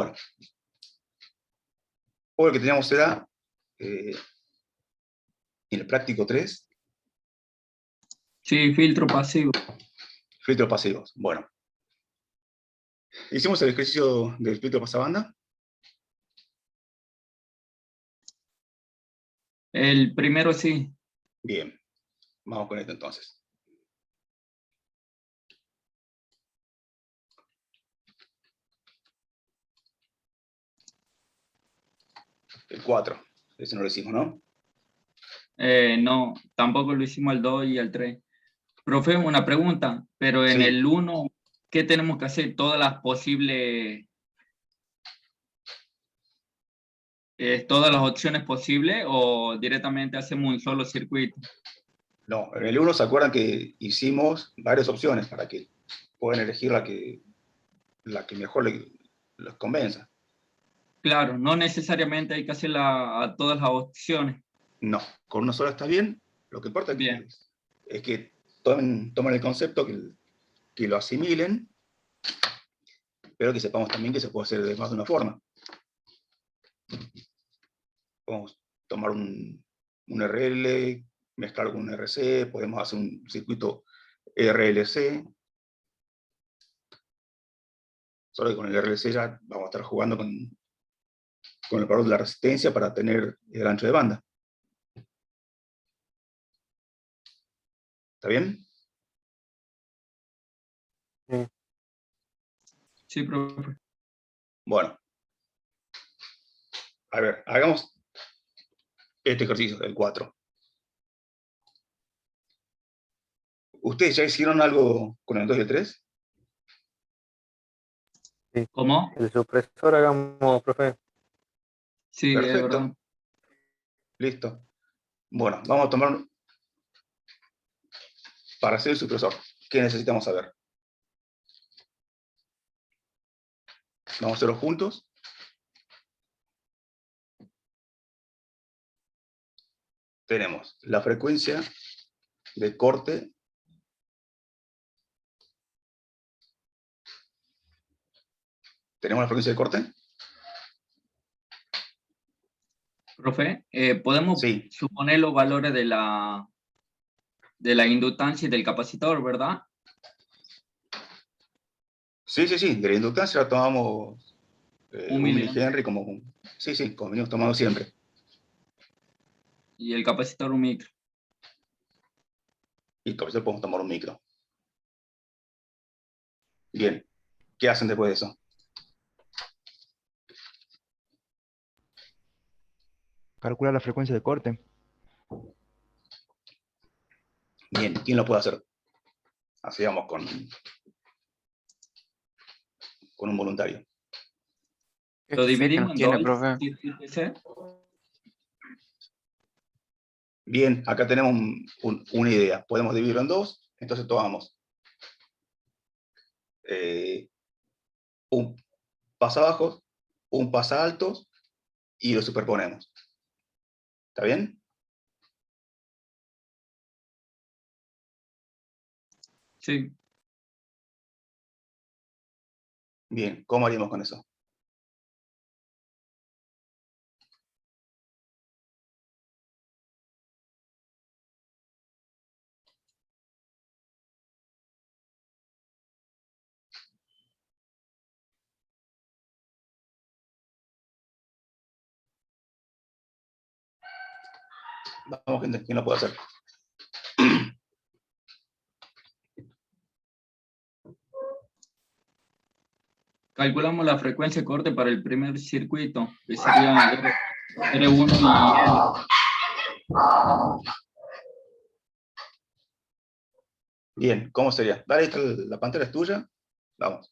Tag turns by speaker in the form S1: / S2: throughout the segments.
S1: Bueno, hoy lo que teníamos era, en el práctico 3,
S2: Sí, filtro pasivo.
S1: filtros pasivos. Bueno, hicimos el ejercicio del filtro pasabanda.
S2: El primero sí.
S1: Bien, vamos con esto entonces. El 4, ese no lo hicimos, ¿no?
S2: No, tampoco lo hicimos al 2 y al 3. Profe, una pregunta, pero en
S1: Sí.
S2: el 1, ¿qué tenemos que hacer? ¿Todas las posibles, todas las opciones posibles o directamente hacemos un solo circuito?
S1: No, en el 1 se acuerdan que hicimos varias opciones para que puedan elegir la que mejor les convenza.
S2: Claro, no necesariamente hay que hacer a todas las opciones.
S1: No, con una sola está bien. Lo que importa
S2: Bien,
S1: es que tomen el concepto, que lo asimilen, pero que sepamos también que se puede hacer de más de una forma. Podemos tomar un RL, mezclar con un RC, podemos hacer un circuito RLC. Solo que con el RLC ya vamos a estar jugando con el valor de la resistencia para tener el ancho de banda. ¿Está bien?
S2: sí, profe.
S1: Bueno, a ver, hagamos este ejercicio del 4. ¿Ustedes ya hicieron algo con el 2 y el 3?
S3: Sí.
S2: ¿Cómo?
S3: El supresor hagamos, profe.
S2: Sí, es verdad.
S1: Perfecto. Listo. Bueno, vamos a tomar, para hacer el supresor, ¿qué necesitamos saber? Vamos a hacerlo juntos. Tenemos la frecuencia de corte. ¿Tenemos la frecuencia de corte?
S2: Profe, podemos
S1: Sí.
S2: suponer los valores de la inductancia y del capacitor, ¿verdad?
S1: Sí, sí, sí. De la inductancia la tomamos
S2: Un
S1: 1
S2: millón.
S1: milihenry como... Sí, sí, como venimos tomando siempre.
S2: Y el capacitor un micro.
S1: Y con eso podemos tomar 1 micro. Bien. ¿Qué hacen después de eso?
S4: Calcula la frecuencia de corte.
S1: Bien. ¿Quién lo puede hacer? Así vamos con un voluntario.
S2: Lo
S5: ¿Qué fe que
S2: dividimos
S5: nos
S2: en
S5: tiene,
S2: dos.
S5: profe?
S1: Bien, acá tenemos una idea. Podemos dividirlo en dos. Entonces tomamos un pasabajos, un pasaltos y lo superponemos. ¿Está bien?
S2: Sí.
S1: Bien, ¿cómo haríamos con eso? Vamos, gente, ¿quién lo puede hacer?
S2: Calculamos la frecuencia de corte para el primer circuito, que sería R1 y L.
S1: Bien, ¿cómo sería? Dale, la pantalla es tuya. Vamos.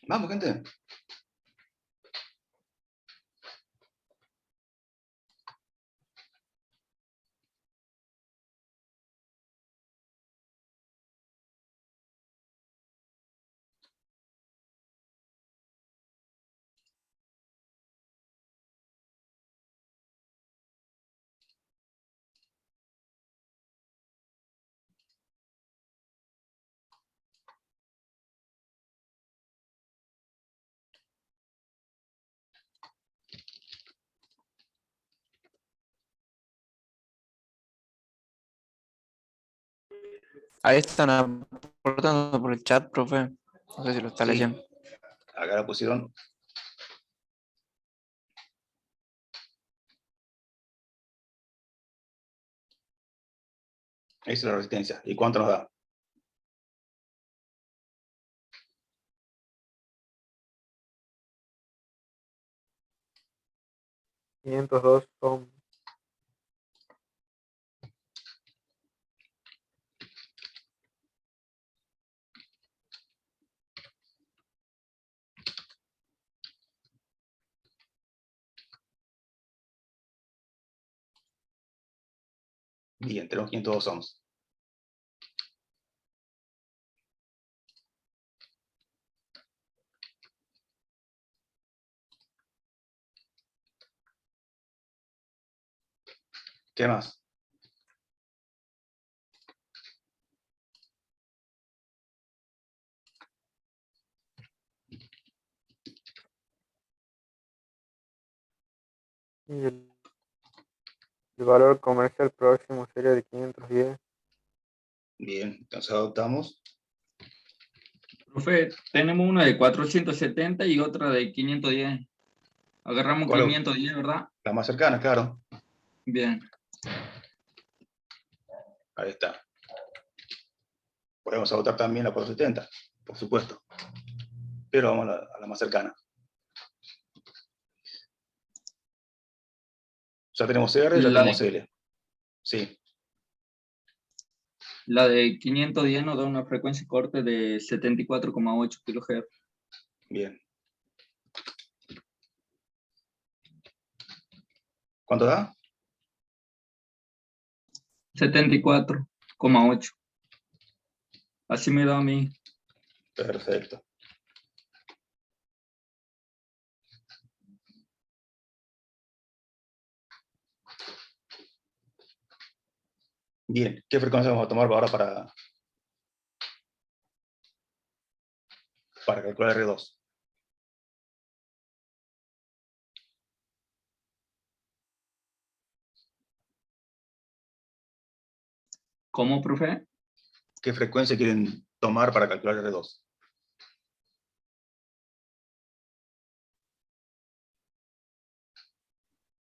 S1: Vamos, gente.
S5: Ahí están aportando por el chat, profe. No sé si lo está
S1: Sí.
S5: leyendo.
S1: Acá la pusieron. Esa es la resistencia. ¿Y cuánto nos da?
S3: $502 ohms.
S1: Bien, tenemos 502 ohms. ¿Qué más?
S3: Y el valor comercial próximo sería de 510.
S1: Bien, entonces adoptamos.
S2: Profe, tenemos una de 470 y otra de 510. Agarramos
S1: ¿Cuál es?
S2: 510, ¿verdad?
S1: La más cercana, claro.
S2: Bien.
S1: Ahí está. Podemos adoptar también la 470, por supuesto. Pero vamos a la más cercana. Ya tenemos R, ya
S2: La
S1: tenemos
S2: de,
S1: L. Sí,
S2: la de 510 nos da una frecuencia de corte de 74,8 kHz.
S1: bien. ¿Cuánto da?
S2: 74,8. Así me da a mí.
S1: Perfecto. Bien, ¿qué frecuencia vamos a tomar ahora para calcular R2?
S2: ¿Cómo, profe?
S1: ¿Qué frecuencia quieren tomar para calcular R2?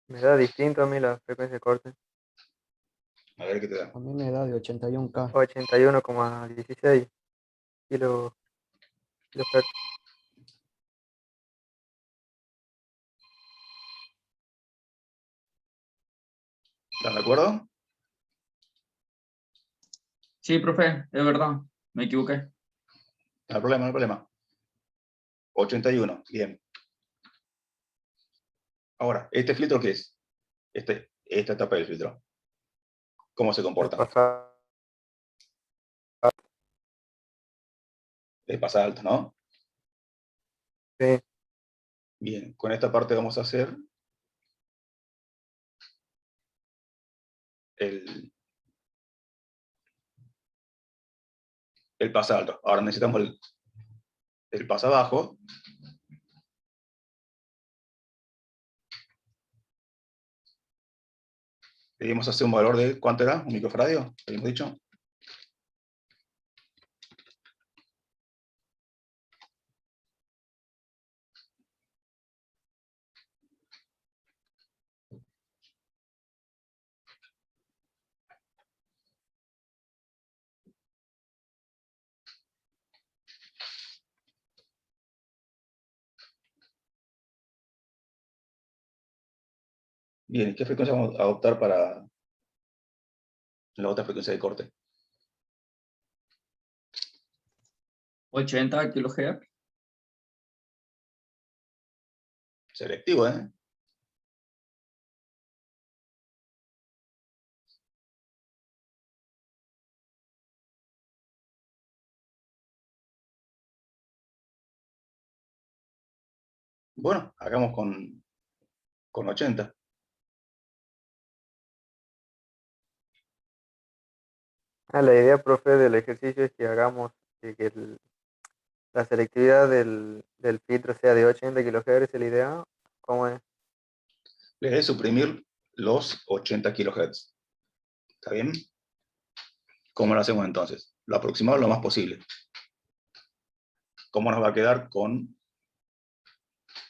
S3: Me da distinto a mí la frecuencia de corte.
S1: A ver qué te da.
S6: A mí me da de 81K.
S3: 81,16 kilohertz.
S1: ¿Están de acuerdo?
S2: Sí, profe, es verdad. Me equivoqué.
S1: No hay problema, no hay problema. 81, bien. Ahora, ¿este filtro qué es? Esta etapa del filtro. ¿Cómo se
S3: El
S1: comporta?
S3: pasado.
S1: De pasa alto, ¿no?
S3: Sí.
S1: Bien, con esta parte vamos a hacer el pasa alto. Ahora necesitamos el pasa bajo. Debemos hacer un valor de, ¿cuánto era? ¿Un microfaradio? ¿Habíamos dicho? Bien, ¿qué frecuencia vamos a adoptar para la otra frecuencia de corte?
S2: 80 kHz.
S1: Selectivo, ¿eh? Bueno, hagamos con 80.
S3: La idea, profe, del ejercicio es que hagamos que la selectividad del filtro sea de 80 kHz, ¿es la idea? ¿Cómo es?
S1: Le de suprimir los 80 kHz. ¿Está bien? ¿Cómo lo hacemos entonces? Lo aproximamos lo más posible. ¿Cómo nos va a quedar con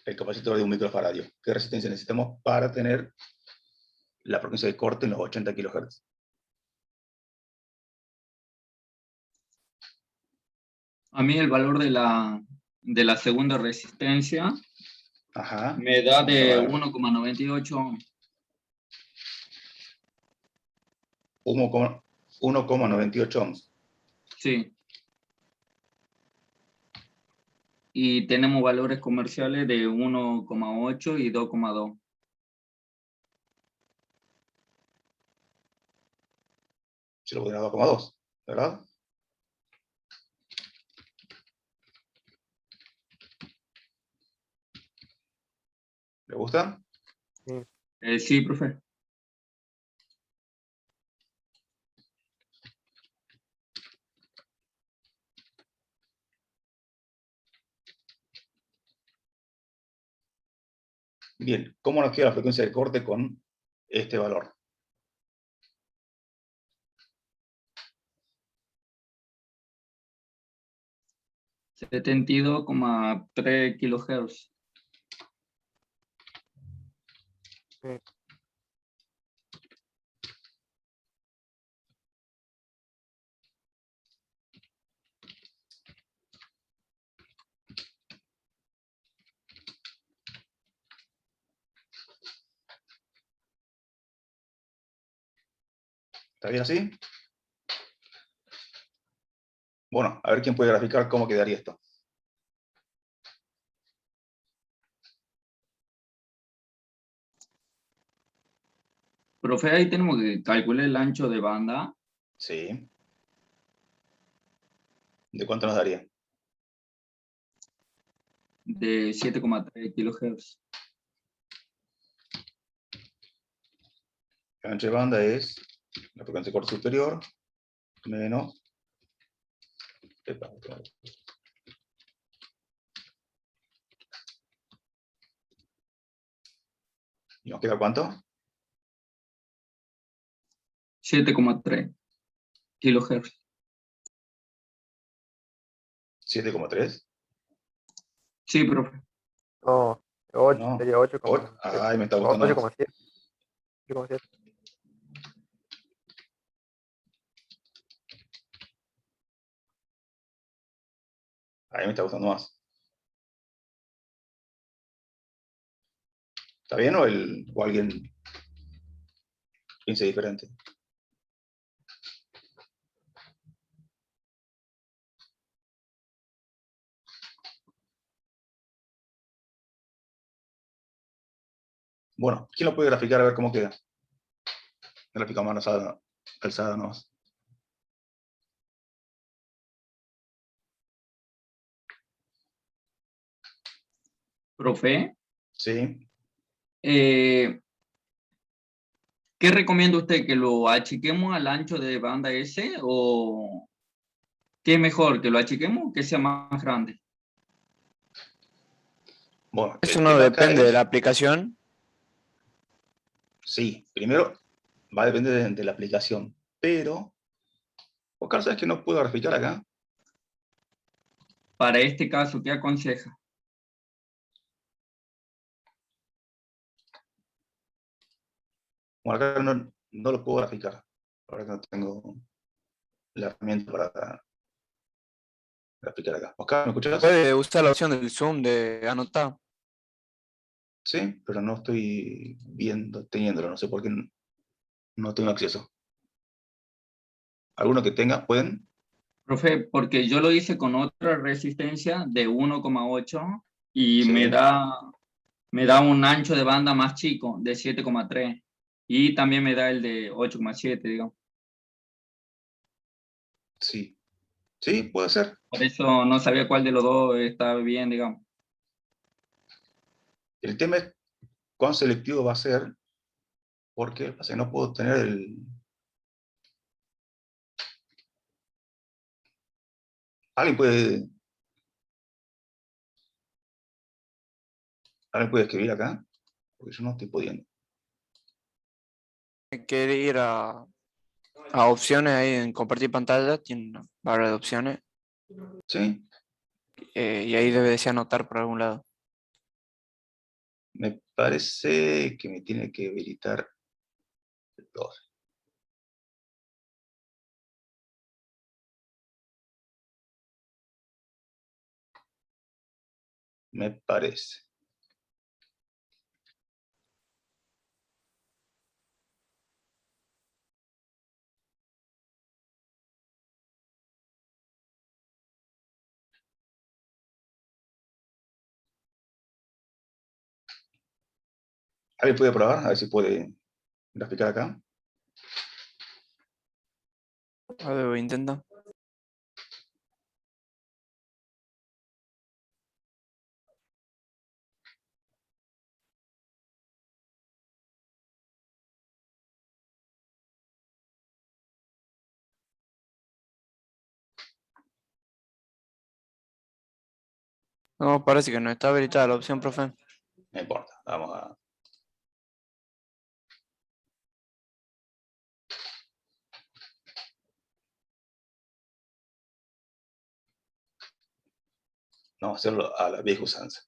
S1: el capacitor de 1 microfaradio? ¿Qué resistencia necesitamos para tener la frecuencia de corte en los 80 kHz?
S2: A mí el valor de la segunda resistencia
S1: Ajá.
S2: me da
S1: Vamos a
S2: de
S1: ver.
S2: 1,98 ohms.
S1: 1,98 ohms.
S2: Sí. Y tenemos valores comerciales de 1,8 y 2,2.
S1: Se lo pondrá 2,2, ¿verdad? ¿Le gusta?
S3: Sí.
S2: Sí, profe.
S1: Bien, ¿cómo nos queda la frecuencia de corte con este valor?
S2: Sí. 72,3 kilohertz.
S3: Sí.
S1: ¿Está bien así? Bueno, a ver quién puede graficar cómo quedaría esto.
S2: Profe, ahí tenemos que calcular el ancho de banda.
S1: Sí. ¿De cuánto nos daría?
S2: De 7,3 kilohertz.
S1: El ancho de banda es la frecuencia de corte superior menos... Epa, ¿y nos queda cuánto?
S2: 7,3 kilohertz.
S1: 7,3.
S2: Sí, profe.
S3: No, 8,
S1: No.
S3: sería 8,7.
S1: Ay, me está gustando más.
S3: 8,7. 8,7.
S1: Ahí me está gustando más. ¿Está bien o alguien piensa diferente? Bueno, ¿quién lo puede graficar a ver cómo queda? Gráfica más alzada nomás.
S2: Profe,
S1: Sí.
S2: ¿qué recomienda usted? ¿Que lo achiquemos al ancho de banda S o qué es mejor? ¿Que lo achiquemos o que sea más grande?
S1: Bueno,
S5: Eso
S1: el
S5: no
S1: tema acá
S5: depende de la
S1: es...
S5: aplicación.
S1: Sí, primero va a depender de la aplicación, pero... Oscar, ¿sabes que no puedo graficar acá?
S2: Para este caso, ¿qué aconseja?
S1: Bueno, acá no lo puedo graficar. Ahora que no tengo la herramienta para graficar acá. Oscar, ¿me escuchas?
S5: Puede usar la opción del zoom de anotar.
S1: Sí, pero no estoy teniéndolo, no sé por qué no tengo acceso. ¿Alguno que tenga? ¿Pueden?
S2: Profe, porque yo lo hice con otra resistencia de 1,8 y me
S1: Sí.
S2: da me da un ancho de banda más chico, de 7,3. Y también me da el de 8,7, digamos.
S1: Sí, sí, puede ser.
S2: Por eso no sabía cuál de los dos estaba bien, digamos.
S1: El tema es cuán selectivo va a ser, porque o sea, no puedo tener el... ¿Alguien puede escribir acá? Porque yo no estoy pudiendo.
S5: Quiere ir a opciones ahí en compartir pantalla, tiene una barra de opciones
S1: ¿Sí?
S5: y ahí debe decir anotar por algún lado.
S1: Me parece que me tiene que habilitar el 2. Me parece. ¿Alguien puede probar? A ver si puede graficar acá.
S5: A ver, voy a intentar. No, parece que no está habilitada la opción, profe.
S1: No importa. Vamos a... No, hacerlo a la vieja usanza.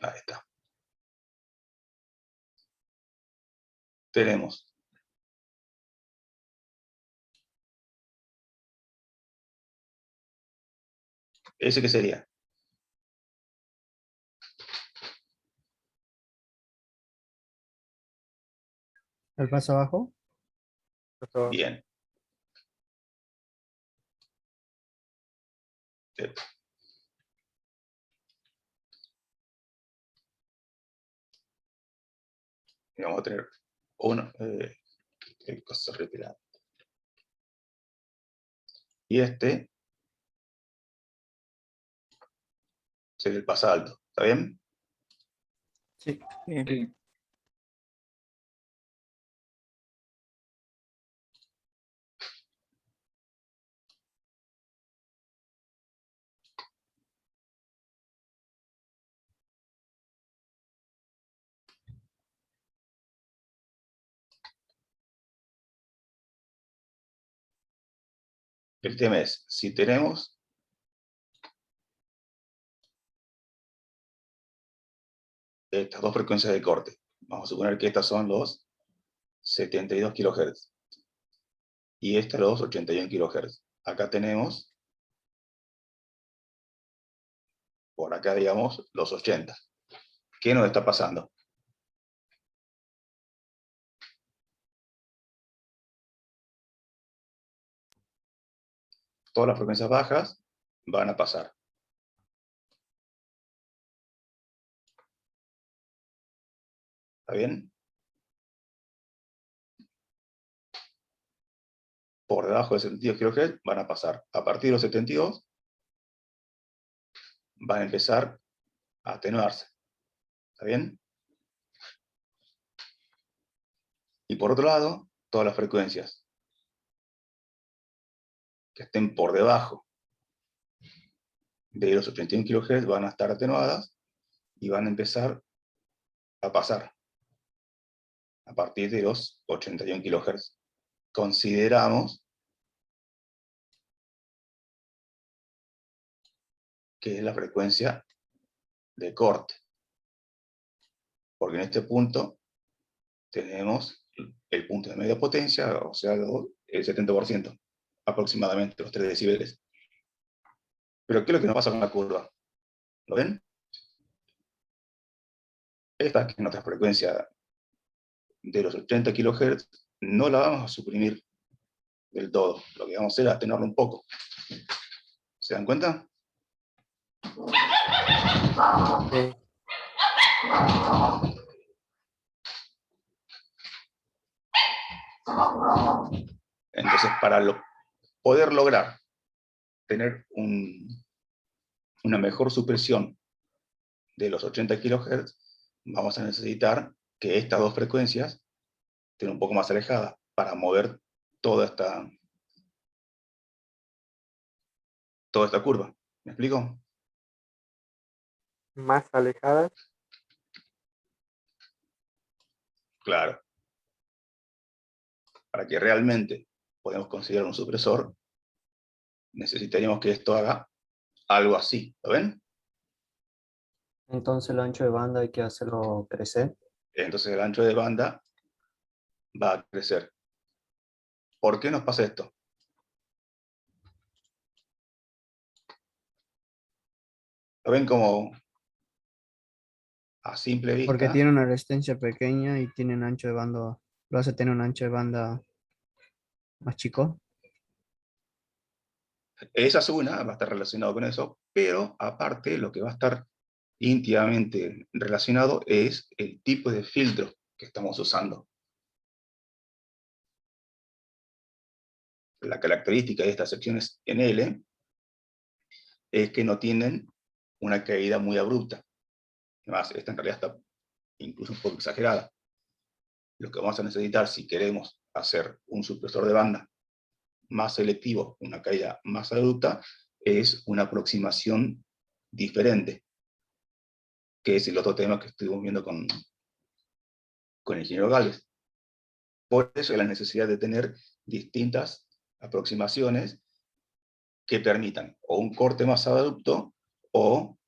S1: Ahí está. Tenemos ¿ese qué sería?
S6: ¿El más abajo?
S3: Esto-
S1: Bien. Y vamos a tener una cosa retirada. Y este sería el pasalto. ¿Está bien?
S6: Sí.
S5: Sí.
S2: Sí.
S1: El tema es, si tenemos estas dos frecuencias de corte, vamos a suponer que estas son los 72 kHz y estas los 81 kHz. Acá tenemos, por acá digamos, los 80. ¿Qué nos está pasando? Todas las frecuencias bajas van a pasar. ¿Está bien? Por debajo de 72 kHz van a pasar. A partir de los 72 van a empezar a atenuarse. ¿Está bien? Y por otro lado, todas las frecuencias que estén por debajo de los 81 kHz van a estar atenuadas y van a empezar a pasar a partir de los 81 kHz. Consideramos que es la frecuencia de corte, porque en este punto tenemos el punto de media potencia, o sea, el 70%, aproximadamente, los 3 decibeles. Pero ¿qué es lo que nos pasa con la curva? ¿Lo ven? Esta, que es nuestra frecuencia de los 80 kHz, no la vamos a suprimir del todo. Lo que vamos a hacer es atenuarlo un poco. ¿Se dan cuenta?
S3: Sí.
S1: Entonces, para poder lograr tener una mejor supresión de los 80 kHz, vamos a necesitar que estas dos frecuencias estén un poco más alejadas para mover toda esta curva. ¿Me explico?
S3: Más alejadas.
S1: Claro. Para que realmente podamos considerar un supresor, necesitaríamos que esto haga algo así. ¿Lo ven?
S6: Entonces el ancho de banda hay que hacerlo crecer.
S1: Entonces el ancho de banda va a crecer. ¿Por qué nos pasa esto? ¿Lo ven como a simple
S6: Porque
S1: vista?
S6: tiene una resistencia pequeña y tiene un ancho de banda, lo hace tener un ancho de banda más chico.
S1: Esa es una, va a estar relacionado con eso, pero aparte lo que va a estar íntimamente relacionado es el tipo de filtro que estamos usando. La característica de estas secciones en L es que no tienen una caída muy abrupta. Además, esta en realidad está incluso un poco exagerada. Lo que vamos a necesitar si queremos hacer un supresor de banda más selectivo, una caída más abrupta, es una aproximación diferente, que es el otro tema que estuvimos viendo con el ingeniero Gálvez. Por eso la necesidad de tener distintas aproximaciones que permitan o un corte más abrupto o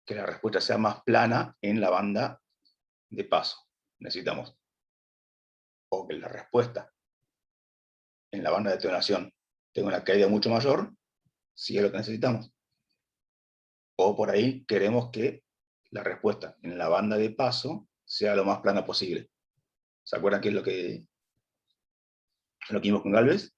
S1: que la respuesta sea más plana en la banda de paso. Necesitamos o que la respuesta en la banda de detonación tenga una caída mucho mayor, si es lo que necesitamos. O por ahí queremos que la respuesta en la banda de paso sea lo más plana posible. ¿Se acuerdan qué es lo que vimos con Gálvez?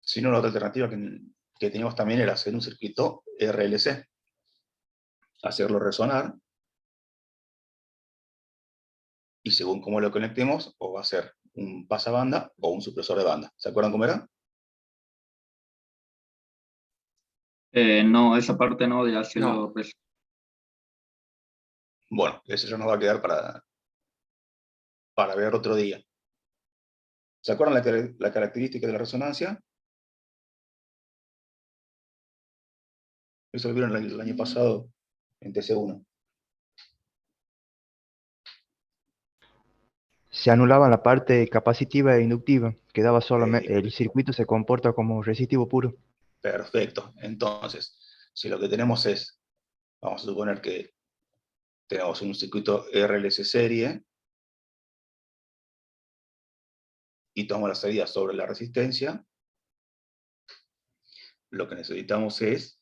S1: Si no, la otra alternativa que teníamos también era hacer un circuito RLC, hacerlo resonar, y según cómo lo conectemos, o va a ser un pasabanda o un supresor de banda. ¿Se acuerdan cómo era?
S2: No, esa parte no, ya se
S5: No.
S2: lo pues,
S1: Bueno, eso ya nos va a quedar para ver otro día. ¿Se acuerdan la característica de la resonancia? Eso lo vieron el año pasado en TC1.
S4: Se anulaba la parte capacitiva e inductiva, quedaba solamente, el circuito se comporta como resistivo puro.
S1: Perfecto. Entonces, si lo que tenemos es, vamos a suponer que tenemos un circuito RLC serie y tomamos la salida sobre la resistencia, lo que necesitamos es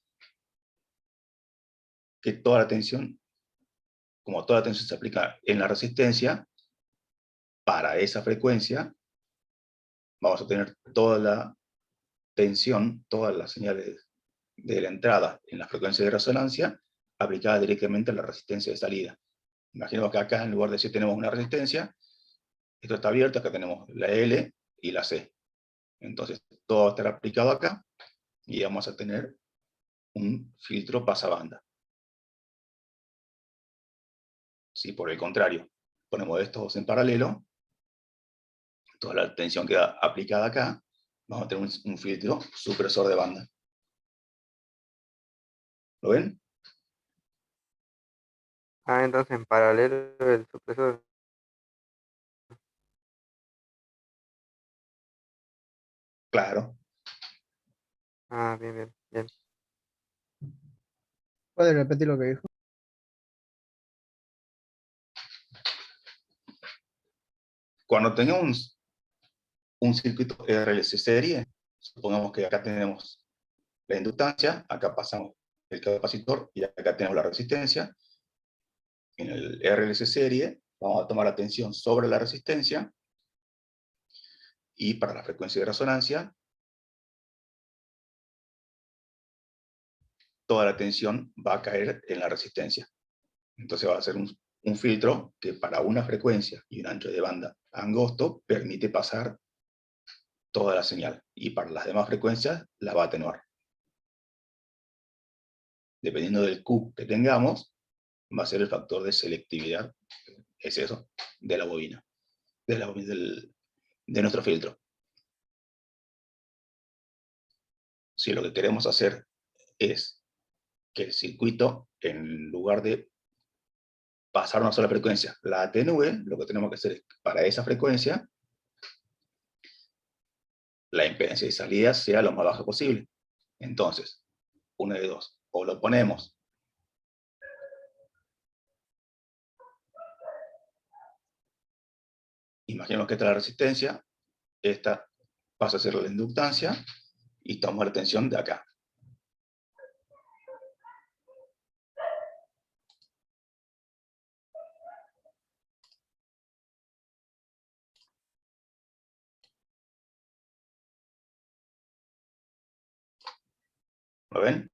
S1: que toda la tensión, como toda la tensión se aplica en la resistencia, para esa frecuencia vamos a tener toda la tensión, todas las señales de la entrada en la frecuencia de resonancia aplicada directamente a la resistencia de salida. Imaginemos que acá en lugar de C tenemos una resistencia, esto está abierto, acá tenemos la L y la C. Entonces todo va a estar aplicado acá y vamos a tener un filtro pasabanda. Si por el contrario ponemos estos dos en paralelo, toda la tensión queda aplicada acá, vamos a tener un filtro supresor de banda. ¿Lo ven?
S3: Ah, entonces en paralelo el supresor.
S1: Claro.
S3: Ah, bien, bien, bien.
S6: ¿Puede repetir lo que dijo?
S1: Cuando tengamos un circuito RLC serie, supongamos que acá tenemos la inductancia, acá pasamos el capacitor y acá tenemos la resistencia. En el RLC serie vamos a tomar la tensión sobre la resistencia y para la frecuencia de resonancia toda la tensión va a caer en la resistencia. Entonces va a ser un filtro que para una frecuencia y un ancho de banda angosto permite pasar toda la señal y para las demás frecuencias la va a atenuar. Dependiendo del Q que tengamos, va a ser el factor de selectividad, es eso, de la bobina, de nuestro filtro. Si lo que queremos hacer es que el circuito, en lugar de pasar una sola frecuencia, la atenúe, lo que tenemos que hacer es que para esa frecuencia la impedancia de salida sea lo más baja posible. Entonces, una de dos, o lo ponemos imaginemos que esta es la resistencia, esta pasa a ser la inductancia, y tomamos la tensión de acá. ¿Lo ven?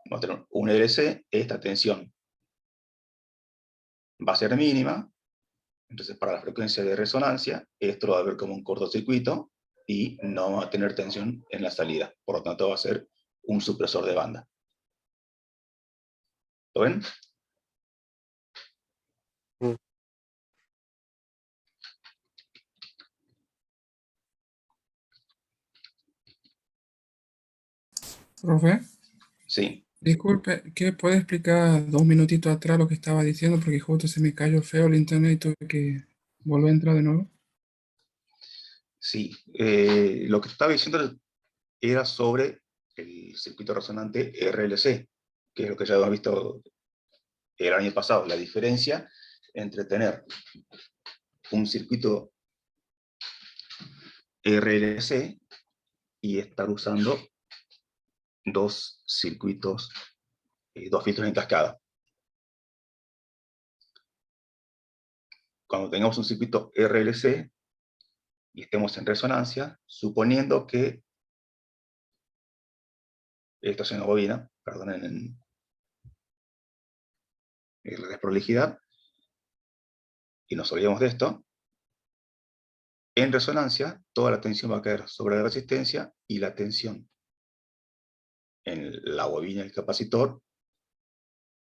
S1: Vamos a tener un LC, esta tensión va a ser mínima, entonces para la frecuencia de resonancia, esto lo va a ver como un cortocircuito, y no va a tener tensión en la salida, por lo tanto va a ser un supresor de banda. ¿Lo ven?
S3: Sí.
S7: Profe,
S1: Sí.
S7: disculpe, ¿qué puede explicar 2 minutitos atrás lo que estaba diciendo? Porque justo se me cayó feo el internet y tuve que volver a entrar de nuevo.
S1: Sí, lo que estaba diciendo era sobre el circuito resonante RLC, que es lo que ya hemos visto el año pasado, la diferencia entre tener un circuito RLC y estar usando dos circuitos, dos filtros en cascada. Cuando tengamos un circuito RLC y estemos en resonancia, suponiendo que esto es una bobina, perdonen la desprolijidad, y nos olvidamos de esto, en resonancia toda la tensión va a caer sobre la resistencia, y la tensión en la bobina y el capacitor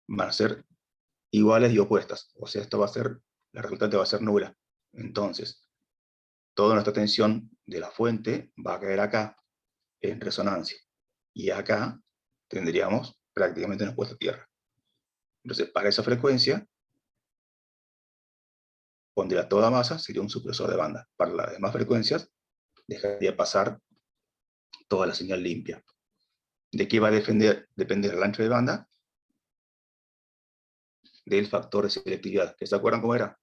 S1: van a ser iguales y opuestas. O sea, esto va a ser, la resultante va a ser nula. Entonces, toda nuestra tensión de la fuente va a caer acá, en resonancia. Y acá tendríamos prácticamente una puesta a tierra. Entonces, para esa frecuencia, pondría toda masa, sería un supresor de banda. Para las demás frecuencias, dejaría pasar toda la señal limpia. ¿De qué va a depender el ancho de banda? Del factor de selectividad. ¿Que se acuerdan cómo era?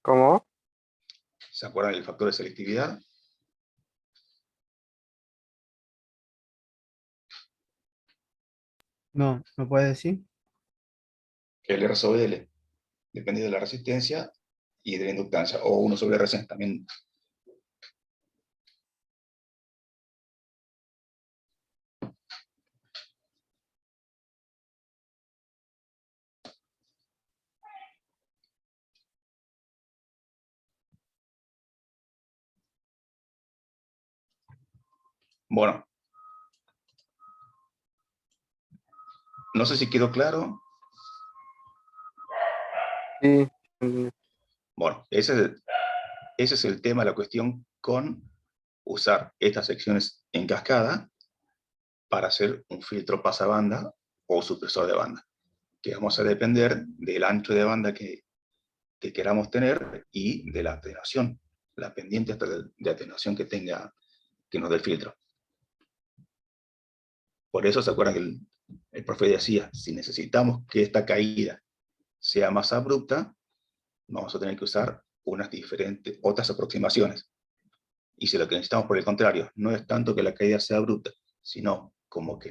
S3: ¿Cómo?
S1: ¿Se acuerdan del factor de selectividad?
S6: No, ¿no puede decir?
S1: El R sobre L, depende de la resistencia y de la inductancia, o 1 sobre RC también. Bueno, no sé si quedó claro.
S3: Sí. Mm,
S1: Bueno, ese es el tema, la cuestión con usar estas secciones en cascada para hacer un filtro pasabanda o supresor de banda, que vamos a depender del ancho de banda que queramos tener y de la atenuación, la pendiente de atenuación que nos dé el filtro. Por eso se acuerdan que el profe decía, si necesitamos que esta caída sea más abrupta, vamos a tener que usar otras aproximaciones. Y si lo que necesitamos, por el contrario, no es tanto que la caída sea abrupta, sino que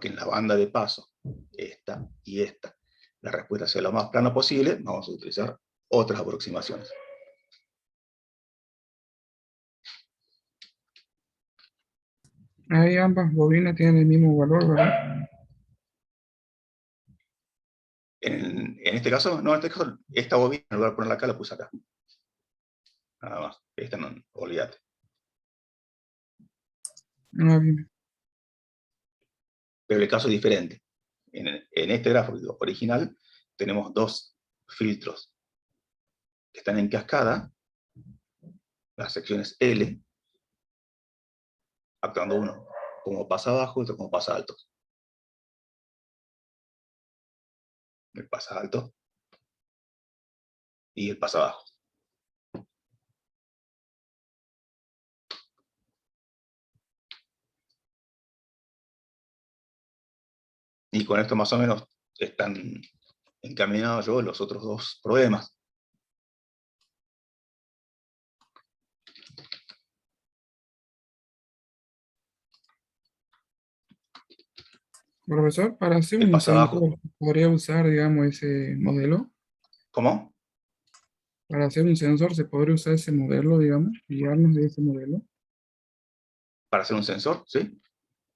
S1: en la banda de paso, esta y esta, la respuesta sea lo más plana posible, vamos a utilizar otras aproximaciones.
S7: Ahí ambas bobinas tienen el mismo valor, ¿verdad?
S1: En este caso, no, en este caso, esta bobina, en lugar de ponerla acá, la puse acá. Nada más. Esta no, olvídate.
S7: Ah, bien.
S1: Pero el caso es diferente. En este gráfico original tenemos dos filtros que están en cascada, las secciones L, actuando uno como pasa abajo y otro como pasa alto. El pasa alto y el pasa abajo. Y con esto más o menos están encaminados yo los otros dos problemas.
S7: Profesor, para hacer
S1: ¿Qué
S7: un
S1: pasa abajo?
S7: sensor, ¿podría usar, digamos, ese modelo?
S1: ¿Cómo?
S7: Para hacer un sensor, ¿se podría usar ese modelo, digamos, guiarnos de ese modelo?
S1: Para hacer un sensor, ¿sí?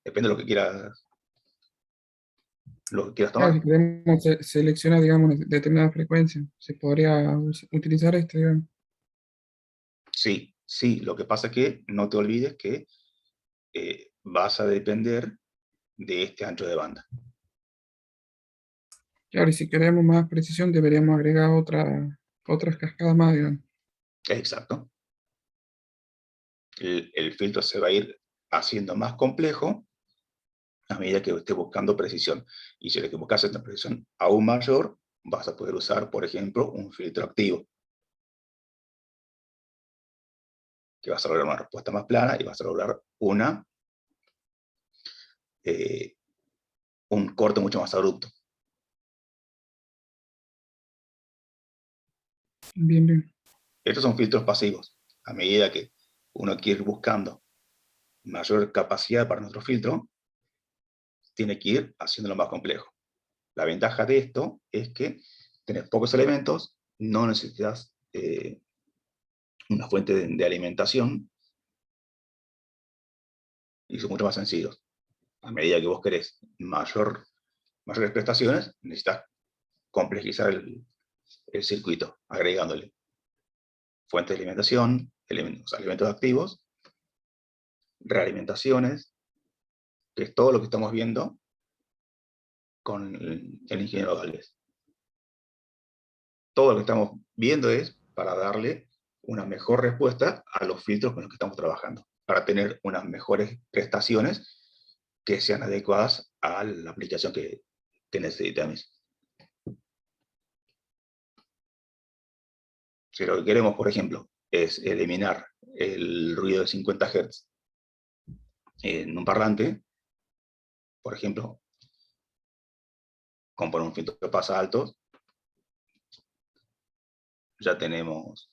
S1: Depende de lo que quieras
S7: Claro,
S1: tomar.
S7: si queremos seleccionar, digamos, determinada frecuencia, se podría utilizar este, digamos.
S1: Sí, sí, lo que pasa es que no te olvides que vas a depender de este ancho de banda.
S7: Claro, y si queremos más precisión, deberíamos agregar otras cascadas más, digamos.
S1: Exacto. El filtro se va a ir haciendo más complejo a medida que estés buscando precisión. Y si lo que buscas es una precisión aún mayor, vas a poder usar, por ejemplo, un filtro activo, que vas a lograr una respuesta más plana y vas a lograr un corte mucho más abrupto.
S7: Bien, bien.
S1: Estos son filtros pasivos. A medida que uno quiere ir buscando mayor capacidad para nuestro filtro, tiene que ir haciéndolo más complejo. La ventaja de esto es que tenés pocos elementos, no necesitas una fuente de alimentación y son mucho más sencillos. A medida que vos querés mayores prestaciones, necesitas complejizar el circuito, agregándole fuente de alimentación, alimentos activos, realimentaciones, que es todo lo que estamos viendo con el ingeniero Galvez. Todo lo que estamos viendo es para darle una mejor respuesta a los filtros con los que estamos trabajando, para tener unas mejores prestaciones que sean adecuadas a la aplicación que necesitamos. Si lo que queremos, por ejemplo, es eliminar el ruido de 50 Hz en un parlante, por ejemplo, con poner un filtro que pasa alto, ya tenemos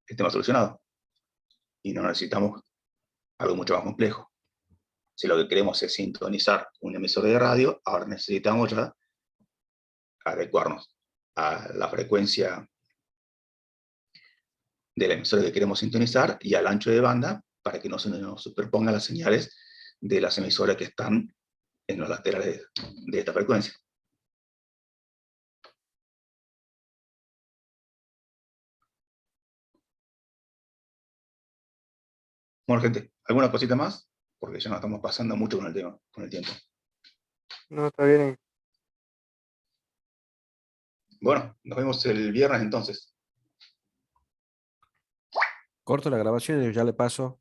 S1: el tema solucionado. Y no necesitamos algo mucho más complejo. Si lo que queremos es sintonizar un emisor de radio, ahora necesitamos ya adecuarnos a la frecuencia del emisor que queremos sintonizar y al ancho de banda para que no se nos superpongan las señales de las emisoras que están en los laterales de esta frecuencia. Bueno, gente, ¿alguna cosita más? Porque ya nos estamos pasando mucho con el tema, con el tiempo.
S3: No, está bien.
S1: Bueno, nos vemos el viernes entonces.
S8: Corto la grabación y ya le paso